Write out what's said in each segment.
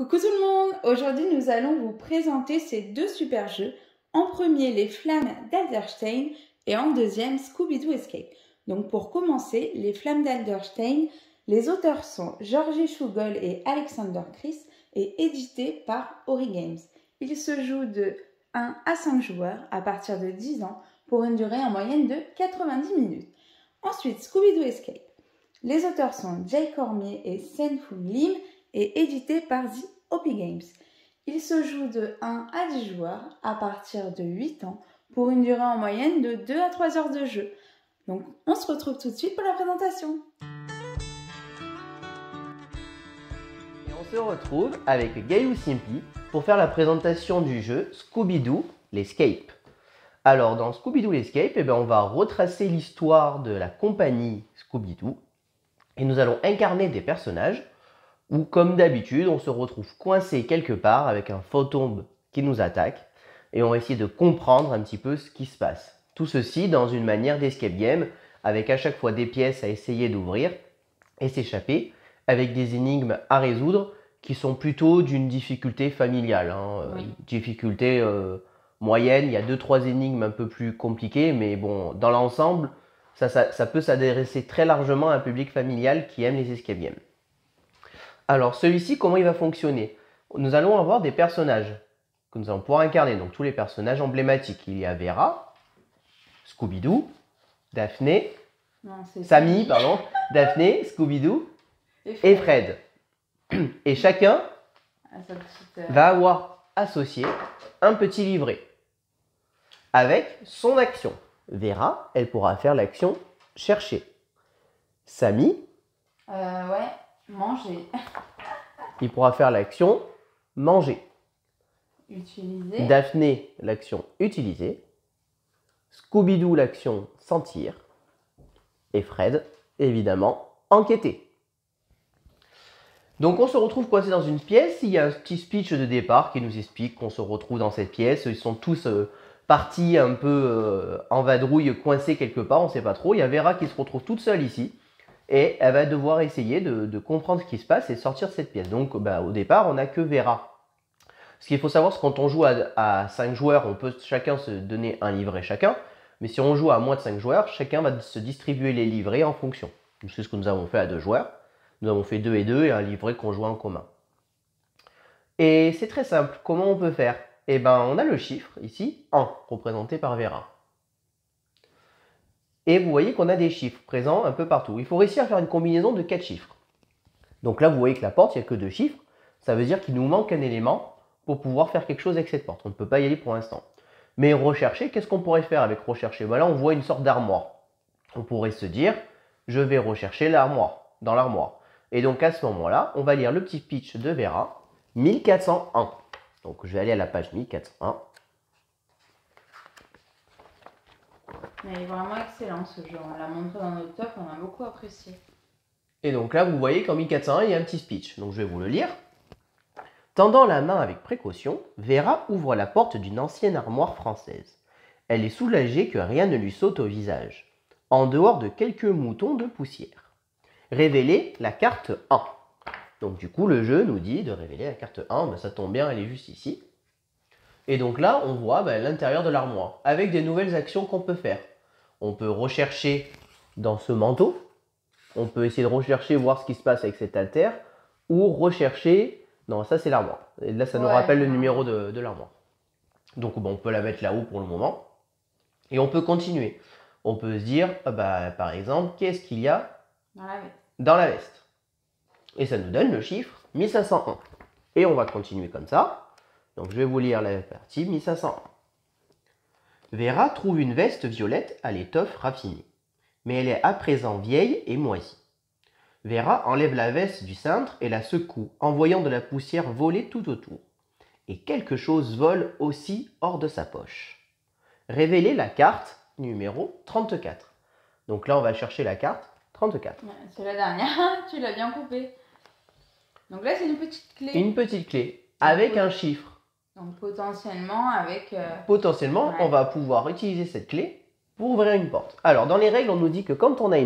Coucou tout le monde! Aujourd'hui, nous allons vous présenter ces deux super jeux. En premier, les Flammes d'Alderstein et en deuxième, Scooby-Doo Escape. Donc pour commencer, les Flammes d'Alderstein, les auteurs sont Georgi Shugol et Alexander Chris et édité par Ori Games. Il se joue de 1 à 5 joueurs à partir de 10 ans pour une durée en moyenne de 90 minutes. Ensuite, Scooby-Doo Escape. Les auteurs sont Jay Cormier et Sen-Fu Lim et édité par The Hopi Games. Il se joue de 1 à 10 joueurs à partir de 8 ans pour une durée en moyenne de 2 à 3 heures de jeu. Donc on se retrouve tout de suite pour la présentation. Et on se retrouve avec Gailou Simpi pour faire la présentation du jeu Scooby-Doo l'Escape. Alors dans Scooby-Doo l'Escape, on va retracer l'histoire de la compagnie Scooby-Doo et nous allons incarner des personnages où, comme d'habitude, on se retrouve coincé quelque part avec un fantôme qui nous attaque et on va essayer de comprendre un petit peu ce qui se passe. Tout ceci dans une manière d'escape game avec à chaque fois des pièces à essayer d'ouvrir et s'échapper avec des énigmes à résoudre qui sont plutôt d'une difficulté familiale. Difficulté moyenne, il y a 2-3 énigmes un peu plus compliquées, mais bon, dans l'ensemble, ça peut s'adresser très largement à un public familial qui aime les escape games. Alors celui-ci, comment il va fonctionner? Nous allons avoir des personnages que nous allons pouvoir incarner, donc tous les personnages emblématiques. Il y a Vera, Scooby-Doo, Daphné, Sammy, Daphné, Scooby-Doo et Fred. Et chacun va avoir associé un petit livret avec son action. Vera, elle pourra faire l'action chercher. Sammy, Manger. Il pourra faire l'action manger. Utiliser. Daphné, l'action utiliser. Scooby-Doo, l'action sentir. Et Fred, évidemment, enquêter. Donc on se retrouve coincé dans une pièce. Il y a un petit speech de départ qui nous explique qu'on se retrouve dans cette pièce. Ils sont tous partis un peu en vadrouille, coincés quelque part, on ne sait pas trop. Il y a Vera qui se retrouve toute seule ici. Et elle va devoir essayer de comprendre ce qui se passe et sortir de cette pièce. Donc au départ, on n'a que Vera. Ce qu'il faut savoir, c'est que quand on joue à 5 joueurs, on peut chacun se donner un livret chacun. Mais si on joue à moins de 5 joueurs, chacun va se distribuer les livrets en fonction. C'est ce que nous avons fait à 2 joueurs. Nous avons fait 2 et 2 et un livret qu'on joue en commun. Et c'est très simple. Comment on peut faire? On a le chiffre ici, 1, représenté par Vera. Et vous voyez qu'on a des chiffres présents un peu partout. Il faut réussir à faire une combinaison de 4 chiffres. Donc là, vous voyez que la porte, il n'y a que 2 chiffres. Ça veut dire qu'il nous manque un élément pour pouvoir faire quelque chose avec cette porte. On ne peut pas y aller pour l'instant. Mais rechercher, qu'est-ce qu'on pourrait faire avec rechercher? Là, on voit une sorte d'armoire. On pourrait se dire, je vais rechercher l'armoire, dans l'armoire. Et donc à ce moment-là, on va lire le petit pitch de Vera, 1401. Donc je vais aller à la page 1401. Mais il est vraiment excellent ce jeu. On l'a montré dans notre top, on a beaucoup apprécié. Et donc là, vous voyez qu'en 1401, il y a un petit speech. Donc je vais vous le lire. Tendant la main avec précaution, Vera ouvre la porte d'une ancienne armoire française. Elle est soulagée que rien ne lui saute au visage, en dehors de quelques moutons de poussière. Révéler la carte 1. Donc du coup, le jeu nous dit de révéler la carte 1. Ça tombe bien, elle est juste ici. Et donc là, on voit l'intérieur de l'armoire, avec des nouvelles actions qu'on peut faire. On peut rechercher dans ce manteau. On peut essayer de rechercher, voir ce qui se passe avec cet altère. Ou rechercher... Non, ça c'est l'armoire. Et là, ça nous rappelle le numéro de l'armoire. Donc on peut la mettre là-haut pour le moment. Et on peut continuer. On peut se dire, par exemple, qu'est-ce qu'il y a dans la veste. Et ça nous donne le chiffre 1501. Et on va continuer comme ça. Donc je vais vous lire la partie 1501. Vera trouve une veste violette à l'étoffe raffinée, mais elle est à présent vieille et moisie. Vera enlève la veste du cintre et la secoue, envoyant de la poussière voler tout autour. Et quelque chose vole aussi hors de sa poche. Révéler la carte numéro 34. Donc là, on va chercher la carte 34. C'est la dernière, tu l'as bien coupée. Donc là, c'est une petite clé. Une petite clé avec un chiffre. Donc potentiellement avec... Potentiellement, on va pouvoir utiliser cette clé pour ouvrir une porte. Alors, dans les règles, on nous dit que quand on a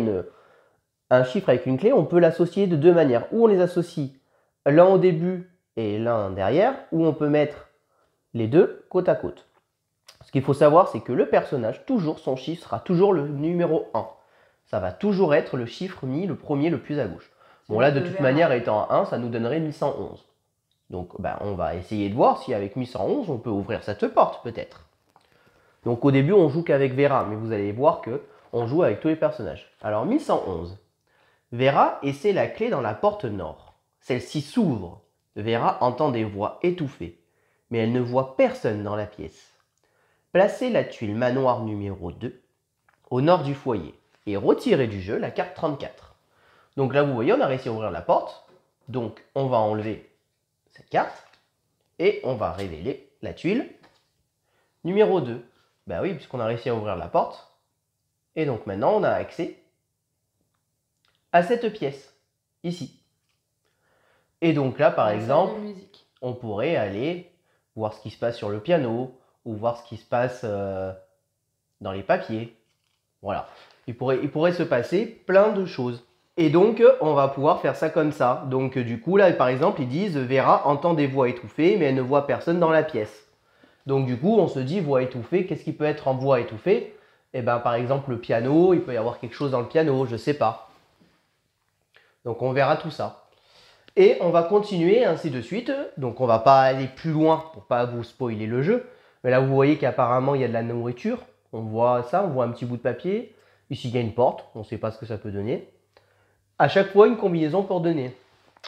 un chiffre avec une clé, on peut l'associer de 2 manières. Ou on les associe l'un au début et l'un derrière, ou on peut mettre les deux côte à côte. Ce qu'il faut savoir, c'est que le personnage, toujours, son chiffre sera toujours le numéro 1. Ça va toujours être le chiffre mis, le premier, le plus à gauche. Bon là, de toute manière, étant 1, ça nous donnerait 1111. Donc on va essayer de voir si avec 1111, on peut ouvrir cette porte, peut-être. Donc au début, on joue qu'avec Vera, mais vous allez voir qu'on joue avec tous les personnages. Alors 1111. Vera essaie la clé dans la porte nord. Celle-ci s'ouvre. Vera entend des voix étouffées, mais elle ne voit personne dans la pièce. Placez la tuile manoir numéro 2 au nord du foyer et retirez du jeu la carte 34. Donc là, vous voyez, on a réussi à ouvrir la porte. Donc, on va enlever cette carte et on va révéler la tuile numéro 2. Ben oui, puisqu'on a réussi à ouvrir la porte. Et donc maintenant, on a accès à cette pièce, ici. Et donc là, par exemple, on pourrait aller voir ce qui se passe sur le piano ou voir ce qui se passe dans les papiers. Voilà. Il pourrait se passer plein de choses. Et donc, on va pouvoir faire ça comme ça. Donc, du coup, là, par exemple, ils disent « Vera entend des voix étouffées, mais elle ne voit personne dans la pièce. » Donc, du coup, on se dit « voix étouffée, qu'est-ce qui peut être en voix étouffée ?» Eh bien, par exemple, le piano, il peut y avoir quelque chose dans le piano, je ne sais pas. Donc, on verra tout ça. Et on va continuer ainsi de suite. Donc, on ne va pas aller plus loin pour ne pas vous spoiler le jeu. Mais là, vous voyez qu'apparemment, il y a de la nourriture. On voit ça, on voit un petit bout de papier. Ici, il y a une porte. On ne sait pas ce que ça peut donner. À chaque fois, une combinaison pour donner.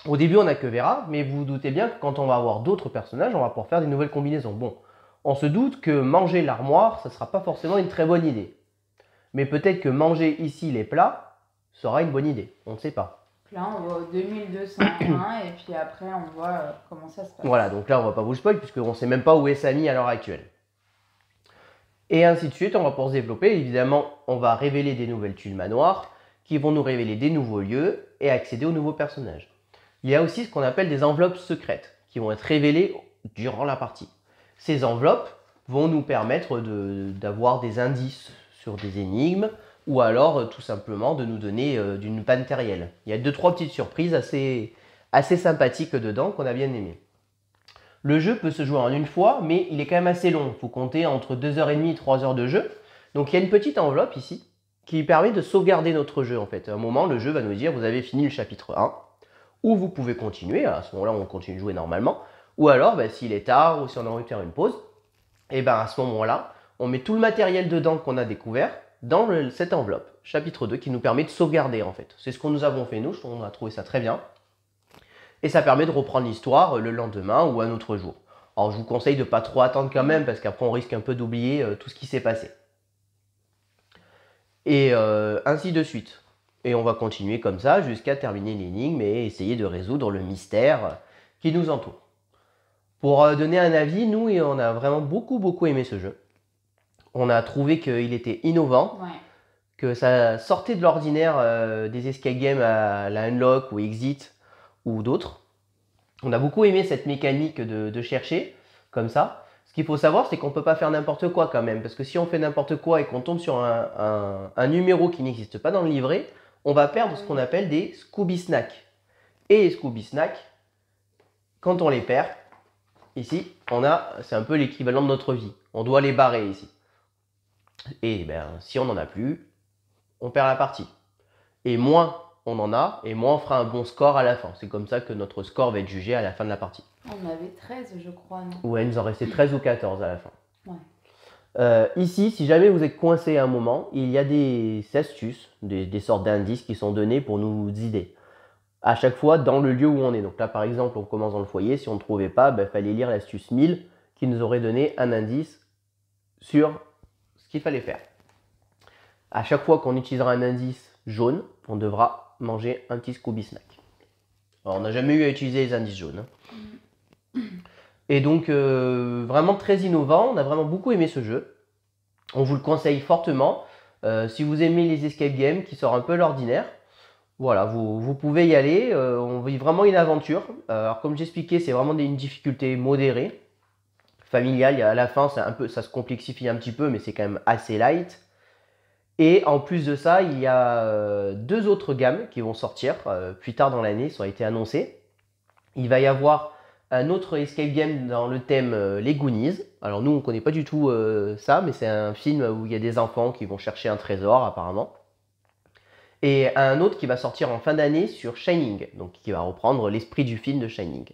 Au début, on n'a que Vera, mais vous vous doutez bien que quand on va avoir d'autres personnages, on va pouvoir faire des nouvelles combinaisons. Bon, on se doute que manger l'armoire, ça ne sera pas forcément une très bonne idée. Mais peut-être que manger ici les plats sera une bonne idée. On ne sait pas. Là, on va au 2201 et puis après, on voit comment ça se passe. Voilà, donc là, on ne va pas vous le spoil puisqu'on ne sait même pas où est Samy à l'heure actuelle. Et ainsi de suite, on va pouvoir se développer. Évidemment, on va révéler des nouvelles tuiles manoirs qui vont nous révéler des nouveaux lieux et accéder aux nouveaux personnages. Il y a aussi ce qu'on appelle des enveloppes secrètes qui vont être révélées durant la partie. Ces enveloppes vont nous permettre d'avoir des indices sur des énigmes ou alors tout simplement de nous donner du matériel. Il y a 2-3 petites surprises assez sympathiques dedans qu'on a bien aimées. Le jeu peut se jouer en une fois, mais il est quand même assez long. Il faut compter entre 2h30 et 3 heures de jeu. Donc il y a une petite enveloppe ici qui permet de sauvegarder notre jeu en fait. À un moment, le jeu va nous dire vous avez fini le chapitre 1, ou vous pouvez continuer, à ce moment-là on continue de jouer normalement, ou alors s'il est tard ou si on a envie de faire une pause, et à ce moment-là, on met tout le matériel dedans qu'on a découvert dans cette enveloppe, chapitre 2, qui nous permet de sauvegarder en fait. C'est ce que nous avons fait nous, on a trouvé ça très bien. Et ça permet de reprendre l'histoire le lendemain ou un autre jour. Alors je vous conseille de ne pas trop attendre quand même, parce qu'après on risque un peu d'oublier tout ce qui s'est passé. Et ainsi de suite. Et on va continuer comme ça jusqu'à terminer l'énigme et essayer de résoudre le mystère qui nous entoure. Pour donner un avis, nous, on a vraiment beaucoup aimé ce jeu. On a trouvé qu'il était innovant, ouais, que ça sortait de l'ordinaire des escape games à la Unlock ou Exit ou d'autres. On a beaucoup aimé cette mécanique de chercher comme ça. Ce qu'il faut savoir, c'est qu'on ne peut pas faire n'importe quoi quand même. Parce que si on fait n'importe quoi et qu'on tombe sur un numéro qui n'existe pas dans le livret, on va perdre ce qu'on appelle des Scooby Snacks. Et les Scooby Snacks, quand on les perd, ici, c'est un peu l'équivalent de notre vie. On doit les barrer ici. Et si on n'en a plus, on perd la partie. Et moins on en a, et moins on fera un bon score à la fin. C'est comme ça que notre score va être jugé à la fin de la partie. On avait 13, je crois, non? Ouais, il nous en restait 13 ou 14 à la fin. Ouais. Ici, si jamais vous êtes coincé à un moment, il y a des astuces, des sortes d'indices qui sont donnés pour nous aider. À chaque fois, dans le lieu où on est. Donc là, par exemple, on commence dans le foyer. Si on ne trouvait pas, il fallait lire l'astuce 1000 qui nous aurait donné un indice sur ce qu'il fallait faire. À chaque fois qu'on utilisera un indice jaune, on devra manger un petit Scooby Snack. Alors, on n'a jamais eu à utiliser les indices jaunes. Et donc, vraiment très innovant. On a vraiment beaucoup aimé ce jeu. On vous le conseille fortement. Si vous aimez les escape games qui sortent un peu l'ordinaire, voilà, vous pouvez y aller. On vit vraiment une aventure. Alors, comme j'expliquais, c'est vraiment une difficulté modérée, familiale. À la fin, ça se complexifie un petit peu, mais c'est quand même assez light. Et en plus de ça, il y a 2 autres gammes qui vont sortir plus tard dans l'année, ça a été annoncé. Il va y avoir un autre escape game dans le thème les Goonies. Alors nous, on ne connaît pas du tout ça, mais c'est un film où il y a des enfants qui vont chercher un trésor apparemment. Et un autre qui va sortir en fin d'année sur Shining, donc qui va reprendre l'esprit du film de Shining.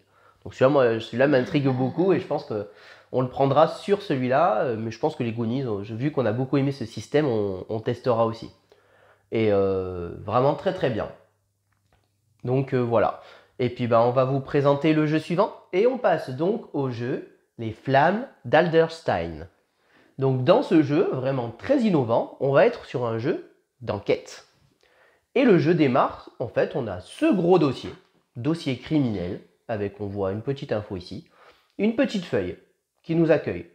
Donc celui-là m'intrigue beaucoup et je pense qu'on le prendra sur celui-là, mais je pense que les Goonies, vu qu'on a beaucoup aimé ce système, on testera aussi. Et vraiment très très bien. Donc voilà. Et puis on va vous présenter le jeu suivant. Et on passe donc au jeu Les Flammes d'Alderstein. Donc dans ce jeu, vraiment très innovant, on va être sur un jeu d'enquête. Et le jeu démarre, en fait, on a ce gros dossier criminel, avec, on voit une petite info ici, une petite feuille qui nous accueille.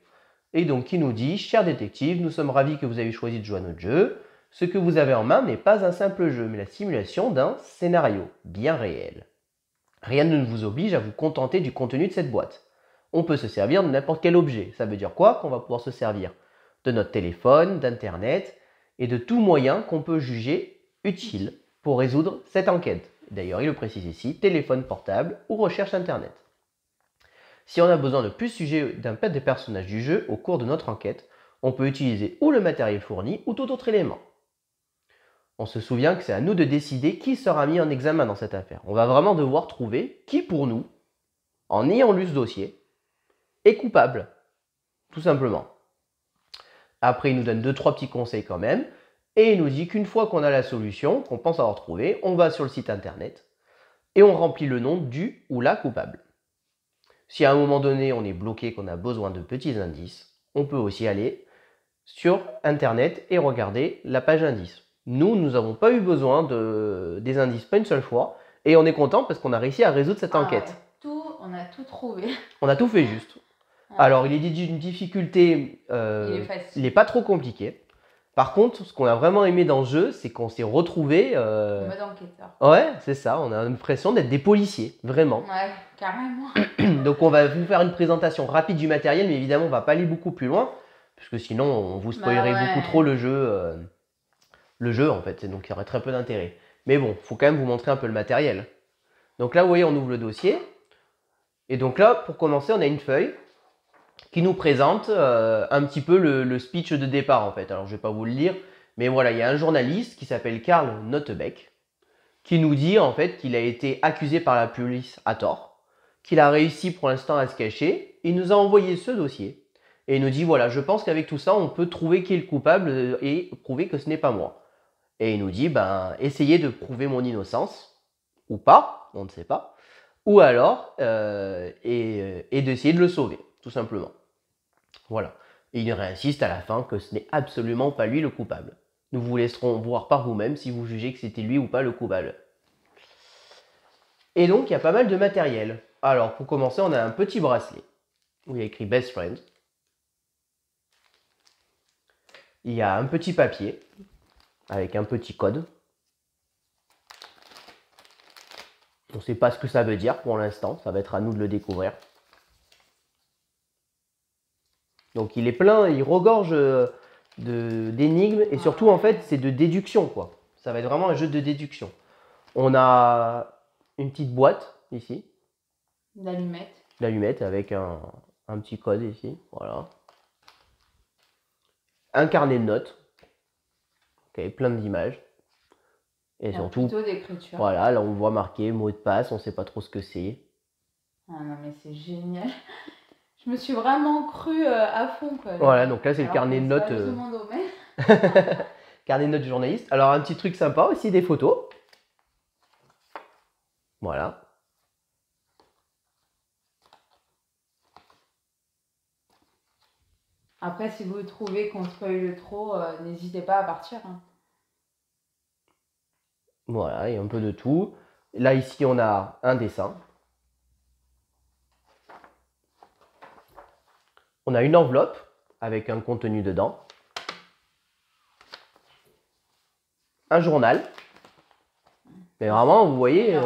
Et donc qui nous dit, cher détective, nous sommes ravis que vous ayez choisi de jouer à notre jeu. Ce que vous avez en main n'est pas un simple jeu, mais la simulation d'un scénario bien réel. Rien ne vous oblige à vous contenter du contenu de cette boîte. On peut se servir de n'importe quel objet. Ça veut dire quoi? Qu'on va pouvoir se servir de notre téléphone, d'internet et de tout moyen qu'on peut juger utile pour résoudre cette enquête. D'ailleurs, il le précise ici, téléphone portable ou recherche internet. Si on a besoin de plus sujet d'un des personnages du jeu au cours de notre enquête, on peut utiliser ou le matériel fourni ou tout autre élément. On se souvient que c'est à nous de décider qui sera mis en examen dans cette affaire. On va vraiment devoir trouver qui pour nous, en ayant lu ce dossier, est coupable. Tout simplement. Après, il nous donne 2-3 petits conseils quand même. Et il nous dit qu'une fois qu'on a la solution, qu'on pense avoir trouvé, on va sur le site internet et on remplit le nom du ou la coupable. Si à un moment donné on est bloqué, qu'on a besoin de petits indices, on peut aussi aller sur internet et regarder la page indices. Nous n'avons pas eu besoin des indices pas une seule fois et on est content parce qu'on a réussi à résoudre cette enquête. On a tout trouvé. On a tout fait juste. Alors il est dit d'une difficulté, il n'est pas trop compliqué. Par contre, ce qu'on a vraiment aimé dans le jeu, c'est qu'on s'est retrouvés... En mode enquêteur. Ouais, c'est ça, on a l'impression d'être des policiers, vraiment. Ouais, carrément. Donc on va vous faire une présentation rapide du matériel, mais évidemment on va pas aller beaucoup plus loin, puisque sinon on vous spoilerait beaucoup trop le jeu en fait, donc il y aurait très peu d'intérêt. Mais bon, il faut quand même vous montrer un peu le matériel. Donc là, vous voyez, on ouvre le dossier. Et donc là, pour commencer, on a une feuille qui nous présente un petit peu le speech de départ en fait. Alors je ne vais pas vous le lire, mais voilà, il y a un journaliste qui s'appelle Karl Notebeck qui nous dit en fait qu'il a été accusé par la police à tort, qu'il a réussi pour l'instant à se cacher. Il nous a envoyé ce dossier et il nous dit voilà, je pense qu'avec tout ça, on peut trouver qui est le coupable et prouver que ce n'est pas moi. Et il nous dit essayez de prouver mon innocence ou pas, on ne sait pas, ou alors et d'essayer de le sauver, tout simplement. Voilà. Et il réinsiste à la fin que ce n'est absolument pas lui le coupable. Nous vous laisserons voir par vous-même si vous jugez que c'était lui ou pas le coupable. Et donc, il y a pas mal de matériel. Alors, pour commencer, on a un petit bracelet où il y a écrit Best Friend. Il y a un petit papier avec un petit code. On ne sait pas ce que ça veut dire pour l'instant. Ça va être à nous de le découvrir. Donc il est plein, il regorge d'énigmes et surtout en fait c'est de déduction quoi. Ça va être vraiment un jeu de déduction. On a une petite boîte ici. D'allumettes avec un petit code ici, voilà. Un carnet de notes, okay, plein d'images. Et surtout, d'écriture. Voilà, là on voit marqué mot de passe, on ne sait pas trop ce que c'est. Ah non mais c'est génial. Je me suis vraiment crue à fond quoi. Voilà, donc là c'est le carnet de notes. Carnet de notes du journaliste. Alors un petit truc sympa aussi, des photos. Voilà. Après, si vous trouvez qu'on spoil trop, n'hésitez pas à partir. Hein. Voilà, il y a un peu de tout. Là, ici, on a un dessin. On a une enveloppe avec un contenu dedans. Un journal. Mais vraiment, vous voyez,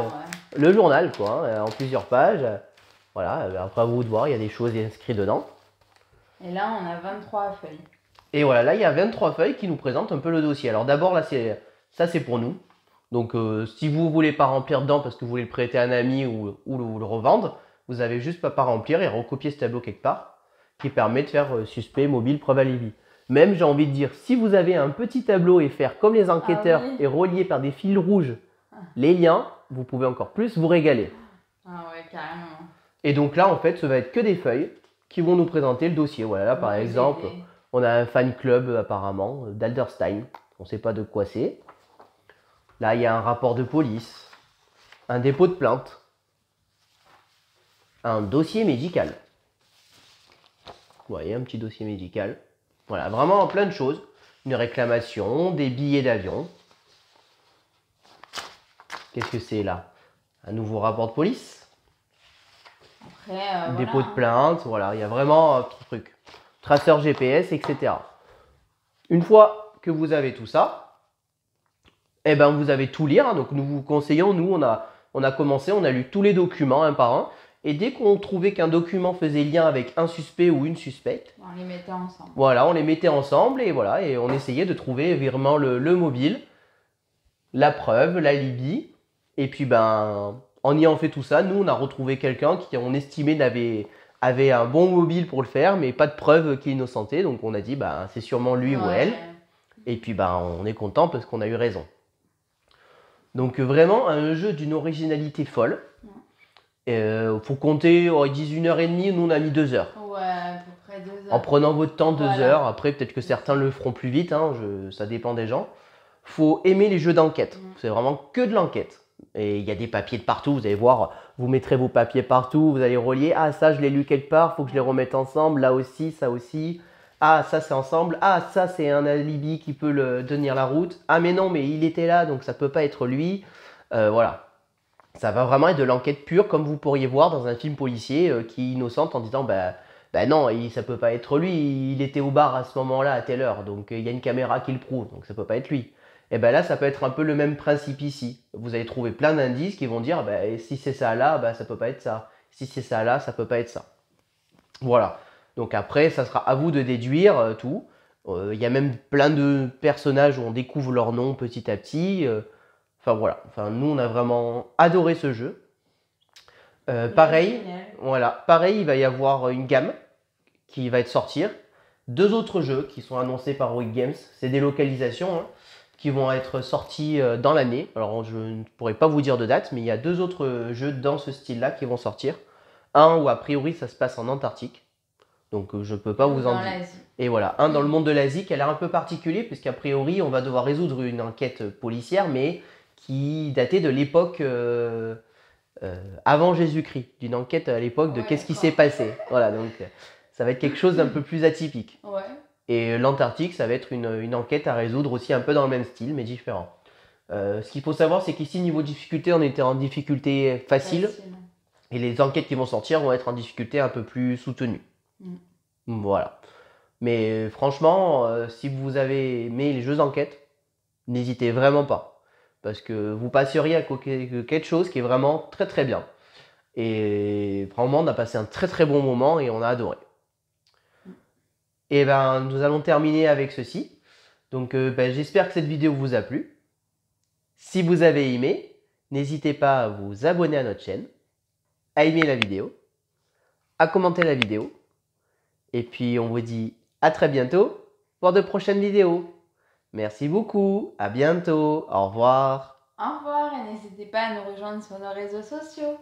le journal, quoi, hein, en plusieurs pages. Voilà, après à vous de voir, il y a des choses inscrites dedans. Et là, on a 23 feuilles. Et voilà, là, il y a 23 feuilles qui nous présentent un peu le dossier. Alors d'abord, là, ça, c'est pour nous. Donc, si vous ne voulez pas remplir dedans parce que vous voulez le prêter à un ami ou le revendre, Vous avez juste pas à remplir et recopier ce tableau quelque part qui permet de faire suspect, mobile, preuve alibi. Même, j'ai envie de dire, si vous avez un petit tableau et faire comme les enquêteurs et relier par des fils rouges les liens, vous pouvez encore plus vous régaler. Ah ouais, carrément. Et donc là, en fait, ce va être que des feuilles qui vont nous présenter le dossier. Voilà, là, par exemple, on a un fan club apparemment d'Alderstein. On ne sait pas de quoi c'est. Là, il y a un rapport de police, un dépôt de plainte, un dossier médical. Vous voyez, un petit dossier médical. Voilà, vraiment plein de choses. Une réclamation, des billets d'avion. Qu'est-ce que c'est là? Un nouveau rapport de police. Après, dépôt de plainte, voilà, il y a vraiment un petit truc. Traceur GPS, etc. Une fois que vous avez tout ça, eh ben vous avez tout lire. Donc nous vous conseillons, nous on a commencé, on a lu tous les documents un par un. Et dès qu'on trouvait qu'un document faisait lien avec un suspect ou une suspecte, on les mettait ensemble. Voilà, on les mettait ensemble et voilà, et on essayait de trouver vraiment le mobile, la preuve, l'alibi. Et puis ben, en ayant fait tout ça, nous on a retrouvé quelqu'un qui on estimait avait un bon mobile pour le faire, mais pas de preuve qu'il innocentait. Donc on a dit ben c'est sûrement lui ou elle. Et puis ben on est content parce qu'on a eu raison. Donc vraiment un jeu d'une originalité folle. Faut compter, ils disent 1h30, nous on a mis 2 heures. Ouais, à peu près 2 heures. En prenant votre temps, 2 heures. Après, peut-être que certains le feront plus vite, hein, ça dépend des gens. Faut aimer les jeux d'enquête. C'est vraiment que de l'enquête. Et il y a des papiers de partout, vous allez voir, vous mettrez vos papiers partout, vous allez relier. Ah, ça, je l'ai lu quelque part, faut que je les remette ensemble. Là aussi, ça aussi. Ah, ça, c'est ensemble. Ah, ça, c'est un alibi qui peut tenir la route. Ah, mais non, mais il était là, donc ça peut pas être lui. Voilà. Ça va vraiment être de l'enquête pure, comme vous pourriez voir dans un film policier qui est innocente en disant bah non, ça peut pas être lui, il était au bar à ce moment-là, à telle heure, donc il y a une caméra qui le prouve, donc ça peut pas être lui. Et ben là, ça peut être un peu le même principe ici. Vous allez trouver plein d'indices qui vont dire si c'est ça là, ça peut pas être ça. Si c'est ça là, ça peut pas être ça. Voilà. Donc après, ça sera à vous de déduire tout. Il y a même plein de personnages où on découvre leur nom petit à petit. Enfin voilà, nous on a vraiment adoré ce jeu. Pareil, il va y avoir une gamme qui va être sortir. 2 autres jeux qui sont annoncés par Week Games, c'est des localisations qui vont être sortis dans l'année. Alors je ne pourrais pas vous dire de date, mais il y a 2 autres jeux dans ce style-là qui vont sortir. Un où a priori ça se passe en Antarctique, donc je ne peux pas vous en dire. Et voilà, un dans le monde de l'Asie qui a l'air un peu particulier, puisqu'a priori on va devoir résoudre une enquête policière, mais qui datait de l'époque avant Jésus-Christ, d'une enquête à l'époque de qu'est-ce qui s'est passé. Voilà, donc ça va être quelque chose d'un peu plus atypique. Ouais. Et l'Antarctique, ça va être une enquête à résoudre aussi un peu dans le même style, mais différent. Ce qu'il faut savoir, c'est qu'ici, niveau difficulté, on était en difficulté facile. Et les enquêtes qui vont sortir vont être en difficulté un peu plus soutenue. Voilà. Mais franchement, si vous avez aimé les jeux d'enquête, n'hésitez vraiment pas. Parce que vous passeriez à quelque chose qui est vraiment très très bien. Et vraiment, on a passé un très très bon moment et on a adoré. Et ben, nous allons terminer avec ceci. Donc, j'espère que cette vidéo vous a plu. Si vous avez aimé, n'hésitez pas à vous abonner à notre chaîne, à aimer la vidéo, à commenter la vidéo. Et puis, on vous dit à très bientôt pour de prochaines vidéos. Merci beaucoup, à bientôt, au revoir. Au revoir et n'hésitez pas à nous rejoindre sur nos réseaux sociaux.